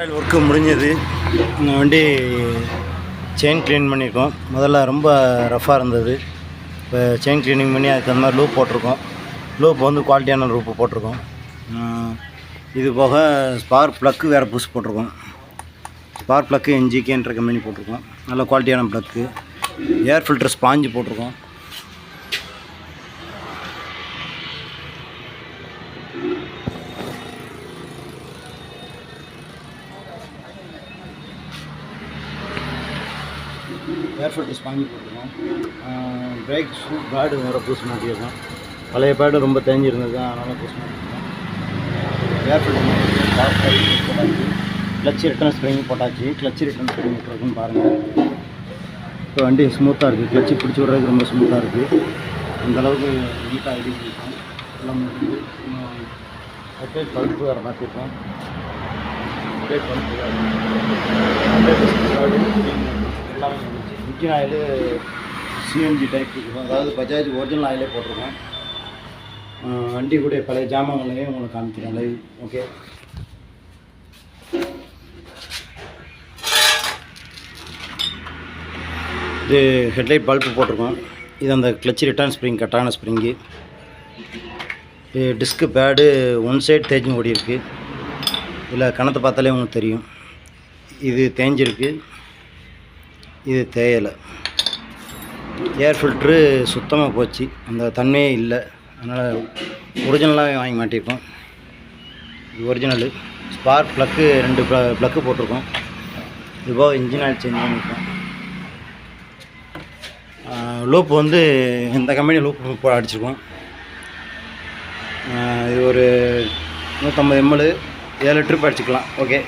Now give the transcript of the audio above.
Work முடிஞ்சது. இந்த வண்டி செயின் க்ளீன் பண்ணியிருக்கோம். முதல்ல ரொம்ப ரஃப்பாக இருந்தது. இப்போ செயின் க்ளீனிங் பண்ணி அதுக்கு அந்த மாதிரி லூப் போட்டிருக்கோம். லூப் வந்து குவாலிட்டியான லூப்பு போட்டிருக்கோம். இது போக ஸ்பார்க் ப்ளக்கு வேறு புஷ் போட்டிருக்கோம். ஸ்பார்க் ப்ளக்கு என்ஜிகேன்ற கம்பெனி போட்டிருக்கோம். நல்ல குவாலிட்டியான ப்ளக்கு. ஏர் ஃபில்டர் ஸ்பாஞ்சு போட்டிருக்கோம். ஏர் ஃபில்டர் ஸ்பாஞ்சு போட்டிருக்கோம். பிரேக் ஷூ பேடு வேறு பூஸ் மாட்டியிருக்கோம். பழைய பேடு ரொம்ப தேஞ்சிருந்தது, அதனால் பூஸ் மாட்டியிருக்கோம். ஏர் ஃபில்டர் போட்டாச்சு. கிளச்சு ரிட்டர்ன் ஸ்ப்ரிங் போட்டாச்சு. கிளச்சு ரிட்டர்ன் ஸ்ப்ரிங் இருக்குன்னு பாருங்கள். இப்போ வண்டி ஸ்மூத்தாக இருக்குது. கிளச்சு பிடிச்சி விட்றதுக்கு ரொம்ப ஸ்மூத்தாக இருக்குது. அந்தளவுக்கு நீட்டாக ரெடி பண்ணியிருக்கோம். எல்லாம் முடிஞ்சு அப்டேட் பல்ப்பு வேறு மாற்றிருக்கோம். அப்டேட் பல்ப்பு எல்லாமே முடிஞ்சு. இன்ஜின் ஆயிலு சிஎன்ஜி டைப் இருக்கும். அதாவது பஜாஜ் ஒரிஜினல் ஆயிலே போட்டிருக்கோம். வண்டி கூட பழைய ஜாமான்களையும் உங்களுக்கு காமிக்கிறேன் லைவ். ஓகே, இது ஹெட்லைட் பல்ப்பு போட்டிருக்கோம். இது அந்த கிளச்சு ரிட்டர்ன் ஸ்ப்ரிங் கட்டான ஸ்ப்ரிங்கு. இது டிஸ்க்கு பேடு ஒன் சைடு தேய்ச்சி ஓடி இருக்குது. இதில் கணத்தை பார்த்தாலே உங்களுக்கு தெரியும். இது தேஞ்சிருக்கு, இது தேயலை. ஏர் ஃபில்ட்ரு சுத்தமாக போச்சு, அந்த தன்மையே இல்லை. அதனால் ஒரிஜினலாக வாங்கி மாட்டியிருக்கோம். இது ஒரிஜினலு. ஸ்பார்க் ப்ளக்கு 2 ப்ளக்கு போட்டிருக்கோம். இதுபோக இன்ஜின் ஆயில் சேஞ்ச் பண்ணியிருக்கோம். லூப் வந்து இந்த கம்பெனி லூப் அடிச்சிருக்கோம். இது ஒரு 150 ml 7 ட்ரிப் அடிச்சுக்கலாம். ஓகே.